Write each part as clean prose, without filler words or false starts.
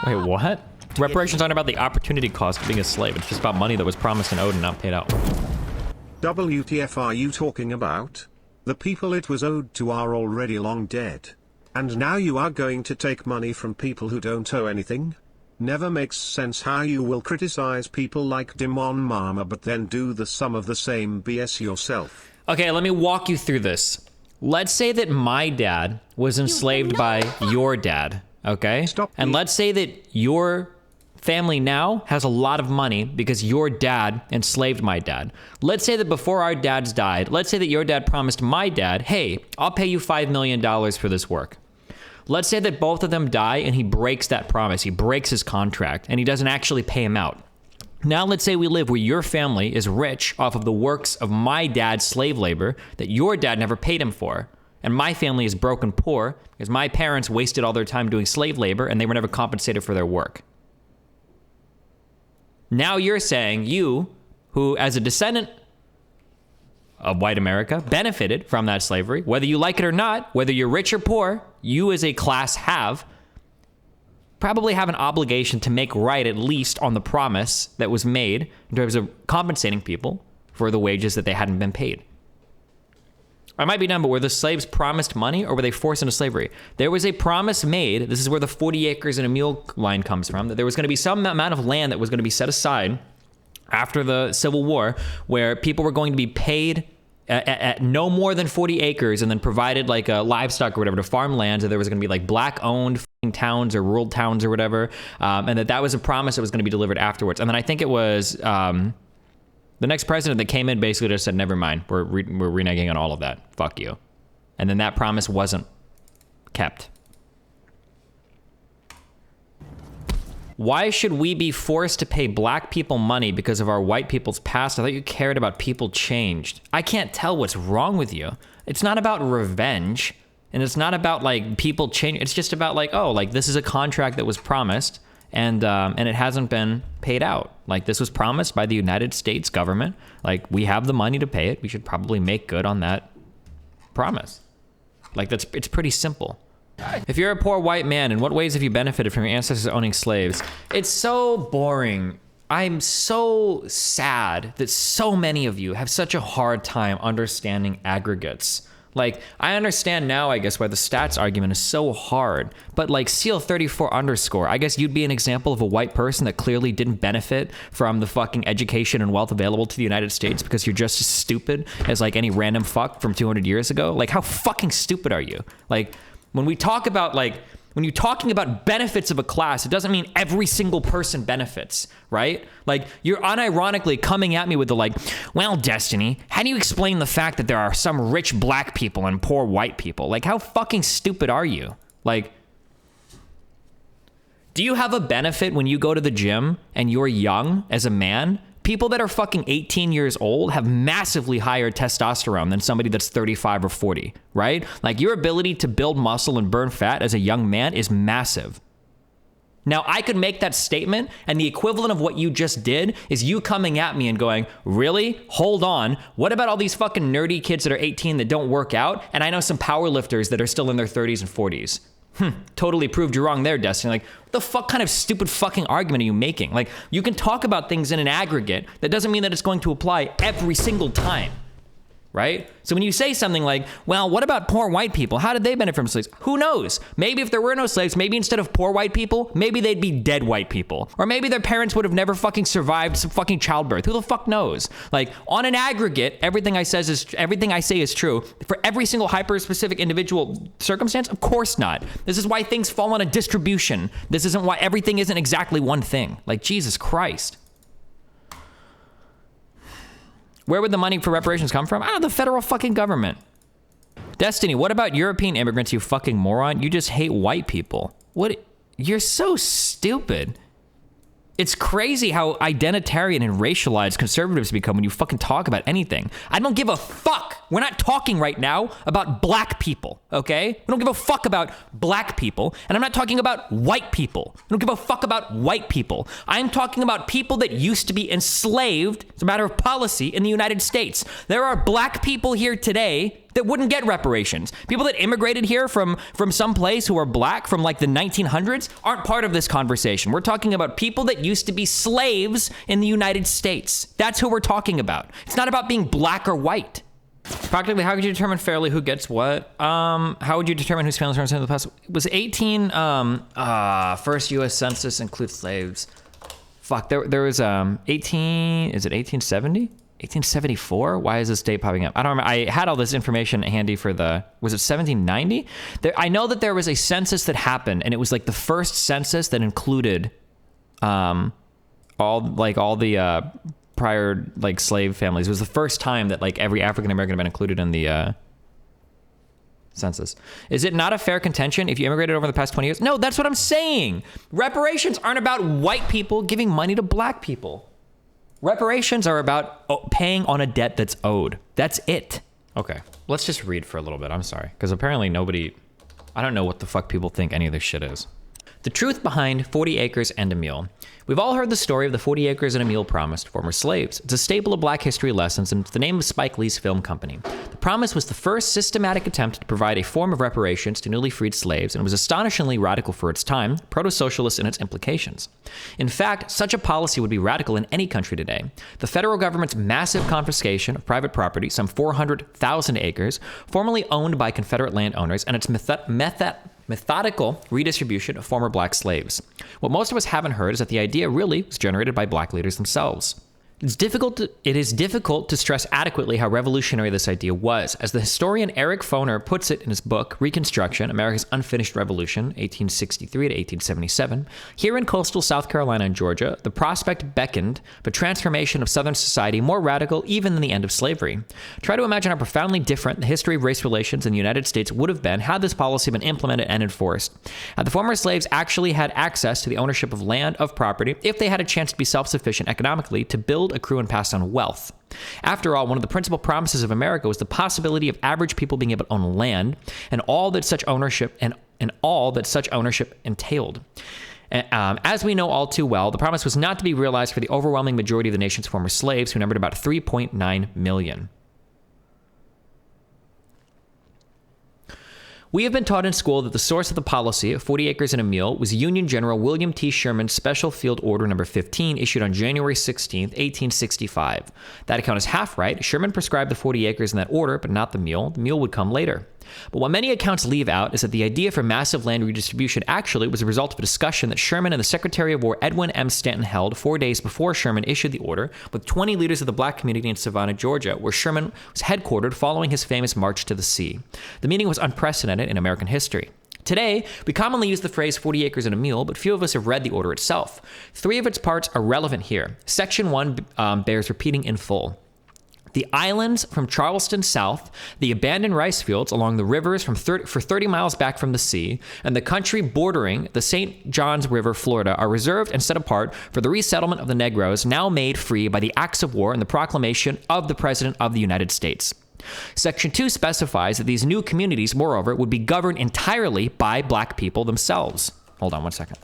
Wait, what? Reparations aren't about the opportunity cost of being a slave. It's just about money that was promised and owed and not paid out. WTF are you talking about? The people it was owed to are already long dead. And now you are going to take money from people who don't owe anything? Never makes sense how you will criticize people like Dimon Mama but then do the some of the same BS yourself. Okay, let me walk you through this. Let's say that my dad was enslaved by your dad, okay? And let's say that your family now has a lot of money because your dad enslaved my dad. Let's say that before our dads died, let's say that your dad promised my dad, hey, I'll pay you $5 million for this work. Let's say that both of them die and he breaks that promise. He breaks his contract and he doesn't actually pay him out. Now let's say we live where your family is rich off of the works of my dad's slave labor that your dad never paid him for. And my family is broken poor because my parents wasted all their time doing slave labor and they were never compensated for their work. Now you're saying you, who as a descendant of white America, benefited from that slavery, whether you like it or not, whether you're rich or poor, you as a class probably have an obligation to make right at least on the promise that was made in terms of compensating people for the wages that they hadn't been paid. I might be dumb, but were the slaves promised money or were they forced into slavery? There was a promise made, this is where the 40 acres and a mule line comes from, that there was going to be some amount of land that was going to be set aside after the Civil War where people were going to be paid at no more than 40 acres and then provided like a livestock or whatever to farm lands, and there was going to be like black owned towns or rural towns or whatever, and that was a promise that was going to be delivered afterwards. And then I think it was the next president that came in basically just said, never mind, we're reneging on all of that. Fuck you. And then that promise wasn't kept. Why should we be forced to pay black people money because of our white people's past? I thought you cared about people changed. I can't tell what's wrong with you. It's not about revenge. And it's not about like people change. It's just about like, oh, like this is a contract that was promised and it hasn't been paid out. Like this was promised by the United States government. Like we have the money to pay it. We should probably make good on that promise. Like it's pretty simple. If you're a poor white man, in what ways have you benefited from your ancestors owning slaves? It's so boring. I'm so sad that so many of you have such a hard time understanding aggregates. Like, I understand now, I guess, why the stats argument is so hard, but like Seal34_, I guess you'd be an example of a white person that clearly didn't benefit from the fucking education and wealth available to the United States because you're just as stupid as like any random fuck from 200 years ago. Like, how fucking stupid are you? Like, when we talk about like, when you're talking about benefits of a class, it doesn't mean every single person benefits, right? Like, you're unironically coming at me with the like, well, Destiny, how do you explain the fact that there are some rich black people and poor white people? Like, how fucking stupid are you? Like, do you have a benefit when you go to the gym and you're young as a man? People that are fucking 18 years old have massively higher testosterone than somebody that's 35 or 40, right? Like your ability to build muscle and burn fat as a young man is massive. Now, I could make that statement, and the equivalent of what you just did is you coming at me and going, really? Hold on. What about all these fucking nerdy kids that are 18 that don't work out? And I know some power lifters that are still in their 30s and 40s. Totally proved you wrong there, Destiny. Like, what the fuck kind of stupid fucking argument are you making? Like, you can talk about things in an aggregate. That doesn't mean that it's going to apply every single time, right? So when you say something like, well, what about poor white people? How did they benefit from slaves? Who knows? Maybe if there were no slaves, maybe instead of poor white people, maybe they'd be dead white people. Or maybe their parents would have never fucking survived some fucking childbirth. Who the fuck knows? Like, on an aggregate, everything I say is true. For every single hyper-specific individual circumstance, of course not. This is why things fall on a distribution. This isn't why everything isn't exactly one thing. Like, Jesus Christ. Where would the money for reparations come from? I don't know, the federal fucking government. Destiny, what about European immigrants, you fucking moron? You just hate white people. What? You're so stupid. It's crazy how identitarian and racialized conservatives become when you fucking talk about anything. I don't give a fuck. We're not talking right now about black people, okay? We don't give a fuck about black people, and I'm not talking about white people. I don't give a fuck about white people. I'm talking about people that used to be enslaved, as a matter of policy, in the United States. There are black people here today that wouldn't get reparations. People that immigrated here from some place who are black from like the 1900s aren't part of this conversation. We're talking about people that used to be slaves in the United States. That's who we're talking about. It's not about being black or white. Practically, how could you determine fairly who gets what? How would you determine whose families represented in the past? Was 18, first U.S. Census includes slaves. Fuck, there was 18, is it 1870? 1874? Why is this date popping up? I don't remember. I had all this information handy for was it 1790? I know that there was a census that happened, and it was like the first census that included all the prior like slave families. It was the first time that like every African American had been included in the census. Is it not a fair contention if you immigrated over the past 20 years? No, that's what I'm saying. Reparations aren't about white people giving money to black people. Reparations are about paying on a debt that's owed. That's it. Okay, let's just read for a little bit. I'm sorry, because apparently I don't know what the fuck people think any of this shit is. The truth behind 40 acres and a mule. We've all heard the story of the 40 acres and a mule promise to former slaves. It's a staple of black history lessons, and it's the name of Spike Lee's film company. The promise was the first systematic attempt to provide a form of reparations to newly freed slaves, and was astonishingly radical for its time, proto-socialist in its implications. In fact, such a policy would be radical in any country today. The federal government's massive confiscation of private property, some 400,000 acres, formerly owned by Confederate landowners, and its methodical redistribution of former black slaves. What most of us haven't heard is that the idea really was generated by black leaders themselves. It is difficult to stress adequately how revolutionary this idea was. As the historian Eric Foner puts it in his book, Reconstruction, America's Unfinished Revolution, 1863 to 1877, here in coastal South Carolina and Georgia, the prospect beckoned of a transformation of Southern society more radical even than the end of slavery. Try to imagine how profoundly different the history of race relations in the United States would have been had this policy been implemented and enforced. Had the former slaves actually had access to the ownership of land, of property, if they had a chance to be self-sufficient economically, to build, accrue, and pass on wealth. After all, one of the principal promises of America was the possibility of average people being able to own land and all that such ownership entailed. As we know all too well, the promise was not to be realized for the overwhelming majority of the nation's former slaves, who numbered about 3.9 million. We have been taught in school that the source of the policy of 40 acres and a mule was Union General William T. Sherman's Special Field Order No. 15, issued on January 16, 1865. That account is half right. Sherman prescribed the 40 acres in that order, but not the mule. The mule would come later. But what many accounts leave out is that the idea for massive land redistribution actually was a result of a discussion that Sherman and the Secretary of War Edwin M. Stanton held 4 days before Sherman issued the order with 20 leaders of the black community in Savannah, Georgia, where Sherman was headquartered following his famous March to the Sea. The meeting was unprecedented in American history. Today, we commonly use the phrase 40 acres and a mule, but few of us have read the order itself. 3 of its parts are relevant here. Section 1 bears repeating in full. The islands from Charleston south, the abandoned rice fields along the rivers for 30 miles back from the sea, and the country bordering the St. Johns River, Florida, are reserved and set apart for the resettlement of the Negroes now made free by the acts of war and the proclamation of the President of the United States. Section 2 specifies that these new communities, moreover, would be governed entirely by black people themselves. Hold on one second.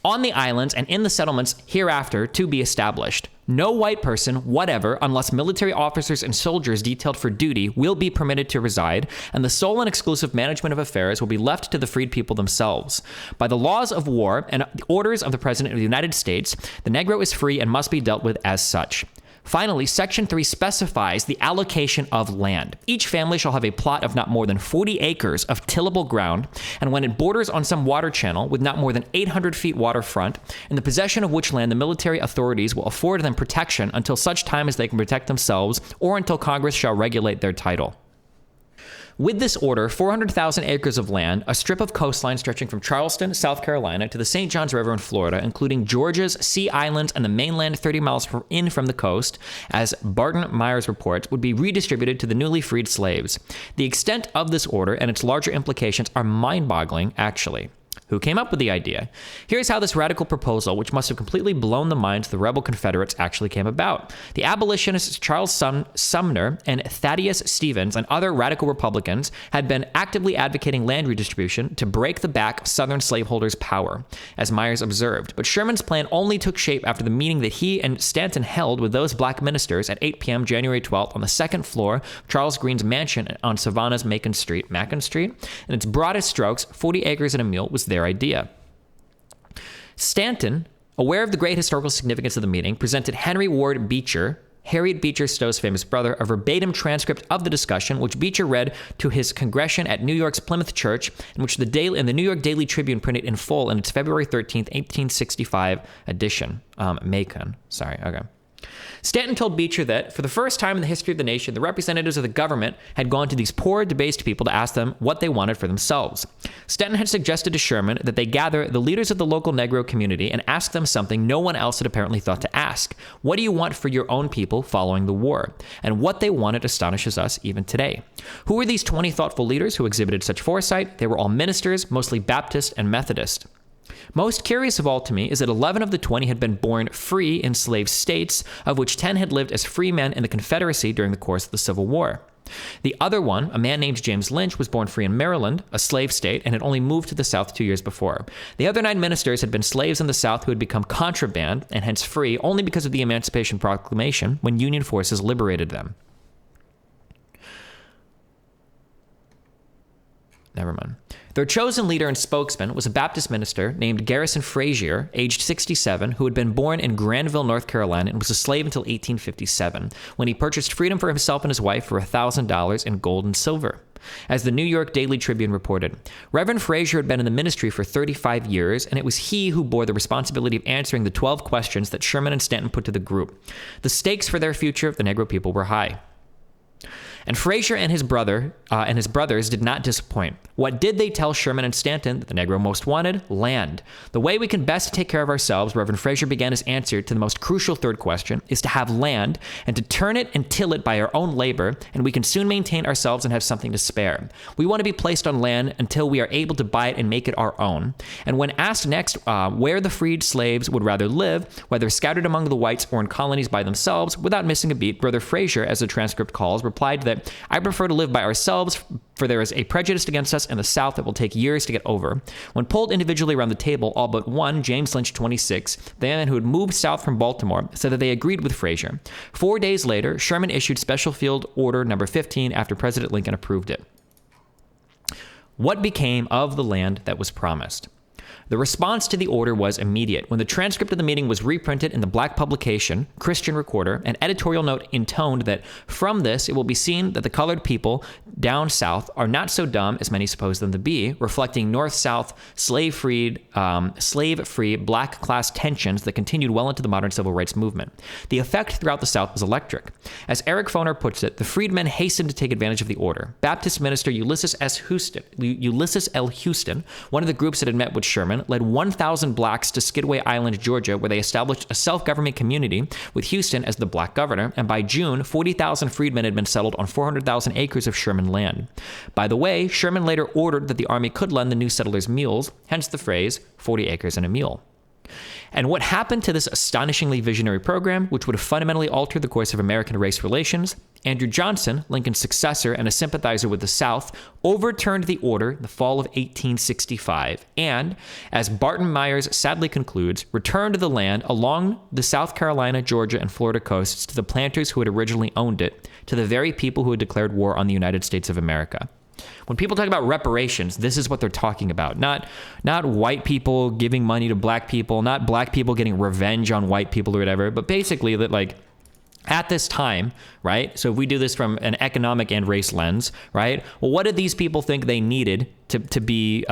On the islands and in the settlements hereafter to be established. No white person, whatever, unless military officers and soldiers detailed for duty, will be permitted to reside, and the sole and exclusive management of affairs will be left to the freed people themselves. By the laws of war and the orders of the President of the United States, the Negro is free and must be dealt with as such. Finally, Section 3 specifies the allocation of land. Each family shall have a plot of not more than 40 acres of tillable ground, and when it borders on some water channel with not more than 800 feet waterfront, in the possession of which land the military authorities will afford them protection until such time as they can protect themselves, or until Congress shall regulate their title. With this order, 400,000 acres of land, a strip of coastline stretching from Charleston, South Carolina, to the St. Johns River in Florida, including Georgia's Sea Islands and the mainland 30 miles in from the coast, as Barton Myers reports, would be redistributed to the newly freed slaves. The extent of this order and its larger implications are mind-boggling, actually. Who came up with the idea? Here's how this radical proposal, which must have completely blown the minds of the rebel Confederates, actually came about. The abolitionists Charles Sumner and Thaddeus Stevens and other radical Republicans had been actively advocating land redistribution to break the back of Southern slaveholders' power, as Myers observed. But Sherman's plan only took shape after the meeting that he and Stanton held with those black ministers at 8 p.m. January 12th on the second floor of Charles Greene's mansion on Savannah's Macon Street. In its broadest strokes, 40 acres and a mule was their idea. Stanton, aware of the great historical significance of the meeting, presented Henry Ward Beecher, Harriet Beecher Stowe's famous brother, a verbatim transcript of the discussion, which Beecher read to his congregation at New York's Plymouth Church, and which the New York Daily Tribune printed in full in its February 13th, 1865 edition. Macon. Sorry, okay. Stanton told Beecher that, for the first time in the history of the nation, the representatives of the government had gone to these poor, debased people to ask them what they wanted for themselves. Stanton had suggested to Sherman that they gather the leaders of the local Negro community and ask them something no one else had apparently thought to ask. What do you want for your own people following the war? And what they wanted astonishes us even today. Who were these 20 thoughtful leaders who exhibited such foresight? They were all ministers, mostly Baptist and Methodist. Most curious of all to me is that 11 of the 20 had been born free enslaved states, of which 10 had lived as free men in the Confederacy during the course of the Civil War. The other one, a man named James Lynch, was born free in Maryland, a slave state, and had only moved to the South 2 years before. The other 9 ministers had been slaves in the South who had become contraband, and hence free, only because of the Emancipation Proclamation when Union forces liberated them. Never mind. Their chosen leader and spokesman was a Baptist minister named Garrison Frazier, aged 67, who had been born in Granville, North Carolina, and was a slave until 1857, when he purchased freedom for himself and his wife for $1,000 in gold and silver. As the New York Daily Tribune reported, Reverend Frazier had been in the ministry for 35 years, and it was he who bore the responsibility of answering the 12 questions that Sherman and Stanton put to the group. The stakes for their future of the Negro people were high. And Frazier and his brothers did not disappoint. What did they tell Sherman and Stanton that the Negro most wanted? Land. The way we can best take care of ourselves, Reverend Frazier began his answer to the most crucial third question, is to have land and to turn it and till it by our own labor, and we can soon maintain ourselves and have something to spare. We want to be placed on land until we are able to buy it and make it our own. And when asked next where the freed slaves would rather live, whether scattered among the whites or in colonies by themselves, without missing a beat, Brother Frazier, as the transcript calls, replied that, I prefer to live by ourselves, for there is a prejudice against us in the South that will take years to get over. When polled individually around the table, all but one, James Lynch, 26, the man who had moved south from Baltimore, said that they agreed with Frazier. 4 days later, Sherman issued Special Field Order Number 15 after President Lincoln approved it. What became of the land that was promised? The response to the order was immediate. When the transcript of the meeting was reprinted in the black publication, Christian Recorder, an editorial note intoned that from this it will be seen that the colored people down south are not so dumb as many suppose them to be, reflecting north-south slave-free black class tensions that continued well into the modern civil rights movement. The effect throughout the South was electric. As Eric Foner puts it, the freedmen hastened to take advantage of the order. Baptist minister Ulysses L. Houston, one of the groups that had met with Sherman, led 1,000 blacks to Skidway Island, Georgia, where they established a self-government community with Houston as the black governor, and by June, 40,000 freedmen had been settled on 400,000 acres of Sherman land. By the way, Sherman later ordered that the army could lend the new settlers mules, hence the phrase, 40 acres and a mule. And what happened to this astonishingly visionary program, which would have fundamentally altered the course of American race relations? Andrew Johnson, Lincoln's successor and a sympathizer with the South, overturned the order in the fall of 1865 and, as Barton Myers sadly concludes, returned the land along the South Carolina, Georgia, and Florida coasts to the planters who had originally owned it, to the very people who had declared war on the United States of America. When people talk about reparations, this is what they're talking about. Not white people giving money to black people, not black people getting revenge on white people or whatever, but basically that, like, at this time, right? So if we do this from an economic and race lens, right? Well, what did these people think they needed to be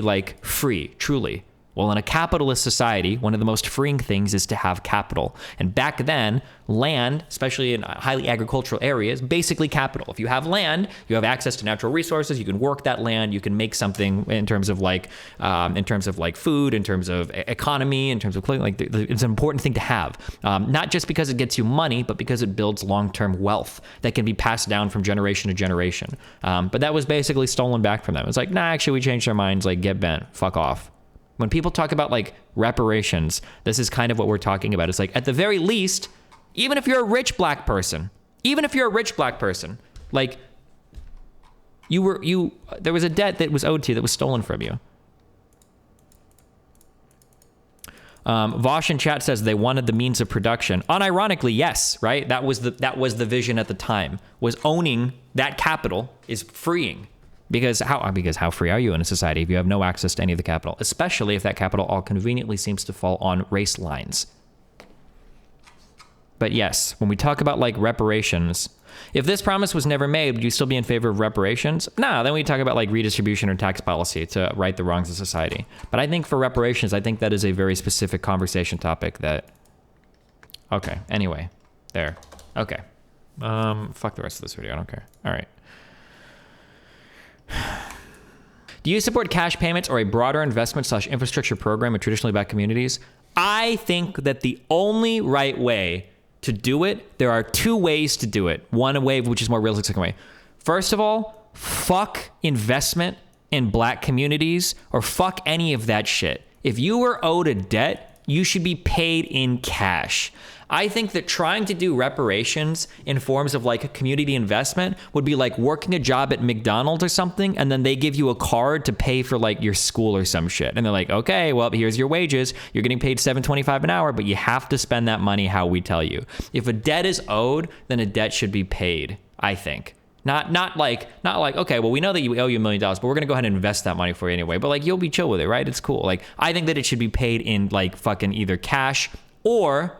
like free, truly? Well, in a capitalist society, one of the most freeing things is to have capital. And back then, land, especially in highly agricultural areas, basically capital. If you have land, you have access to natural resources. You can work that land. You can make something in terms of like food, in terms of economy, in terms of clothing. Like it's an important thing to have, not just because it gets you money, but because it builds long-term wealth that can be passed down from generation to generation. But that was basically stolen back from them. It's like, nah, actually, we changed our minds. Like, get bent, fuck off. When people talk about like reparations, this is kind of what we're talking about. It's like, at the very least, even if you're a rich black person, like there was a debt that was owed to you that was stolen from you. Vosh in chat says they wanted the means of production. Unironically, yes, right? That was the vision at the time, was owning that capital is freeing. Because how free are you in a society if you have no access to any of the capital, especially if that capital all conveniently seems to fall on race lines? But yes, when we talk about like reparations, if this promise was never made, would you still be in favor of reparations? No, then we talk about like redistribution or tax policy to right the wrongs of society. But I think for reparations, I think that is a very specific conversation topic that, okay, anyway, there, okay. Fuck the rest of this video, I don't care. All right. Do you support cash payments or a broader investment/infrastructure program in traditionally black communities? I think that the only right way to do it, there are two ways to do it. One way which is more realistic, second way. First of all, fuck investment in black communities or fuck any of that shit. If you were owed a debt, you should be paid in cash. I think that trying to do reparations in forms of like a community investment would be like working a job at McDonald's or something, and then they give you a card to pay for like your school or some shit. And they're like, okay, well, here's your wages. You're getting paid $7.25 an hour, but you have to spend that money how we tell you. If a debt is owed, then a debt should be paid, I think. Not like, okay, well, we know that you owe you $1 million, but we're going to go ahead and invest that money for you anyway. But like, you'll be chill with it, right? It's cool. Like, I think that it should be paid in like fucking either cash or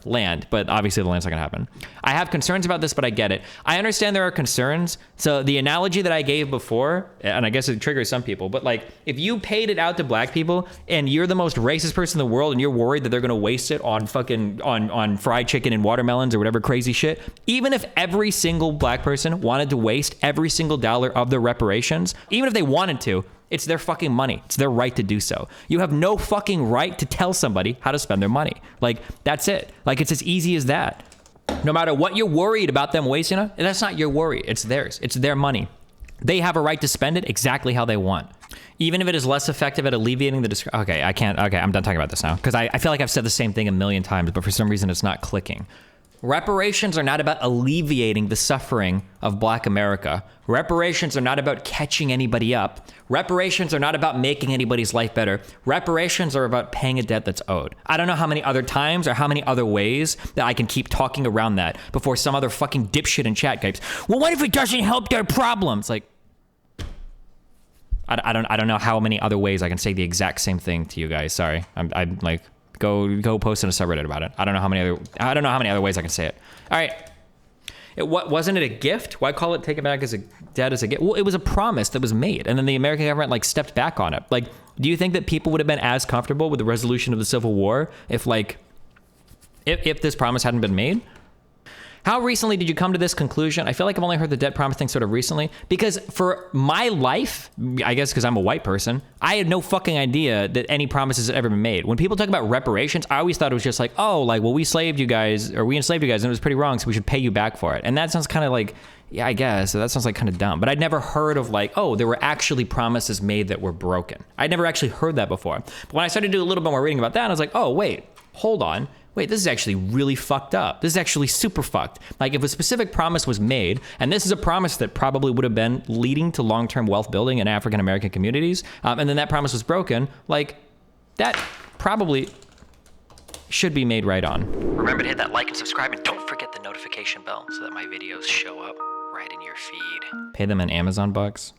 land, but obviously the land's not gonna happen. I have concerns about this, but I get it. I understand there are concerns. So the analogy that I gave before, and I guess it triggers some people, but like if you paid it out to black people and you're the most racist person in the world and you're worried that they're gonna waste it on fucking on fried chicken and watermelons or whatever crazy shit, even if every single black person wanted to waste every single dollar of the reparations, even if they wanted to, it's their fucking money. It's their right to do so. You have no fucking right to tell somebody how to spend their money. Like, that's it. Like, it's as easy as that. No matter what you're worried about them wasting it, that's not your worry. It's theirs. It's their money. They have a right to spend it exactly how they want. Even if it is less effective at alleviating the okay, I can't. Okay, I'm done talking about this now. Because I feel like I've said the same thing a million times, but for some reason it's not clicking. Reparations are not about alleviating the suffering of black America. Reparations are not about catching anybody up. Reparations are not about making anybody's life better. Reparations are about paying a debt that's owed. I don't know how many other times or how many other ways that I can keep talking around that before some other fucking dipshit in chat types, well, what if it doesn't help their problems? Like, I don't know how many other ways I can say the exact same thing to you guys. Sorry. I'm like, Go post in a subreddit about it. I don't know how many other ways I can say it. All right. Wasn't it a gift? Why call it take it back as a debt as a gift? Well, it was a promise that was made, and then the American government like stepped back on it. Like, do you think that people would have been as comfortable with the resolution of the Civil War if this promise hadn't been made? How recently did you come to this conclusion? I feel like I've only heard the debt promise thing sort of recently, because for my life, I guess because I'm a white person, I had no fucking idea that any promises had ever been made. When people talk about reparations, I always thought it was just like, oh, like, well, we enslaved you guys and it was pretty wrong, so we should pay you back for it. And that sounds kind of like, yeah, I guess, so that sounds like kind of dumb. But I'd never heard of like, oh, there were actually promises made that were broken. I'd never actually heard that before. But when I started to do a little bit more reading about that, I was like, oh, wait, hold on. Wait, this is actually really fucked up. This is actually super fucked. Like, if a specific promise was made, and this is a promise that probably would have been leading to long-term wealth building in African-American communities, and then that promise was broken, like, that probably should be made right on. Remember to hit that like and subscribe, and don't forget the notification bell so that my videos show up right in your feed. Pay them in Amazon bucks.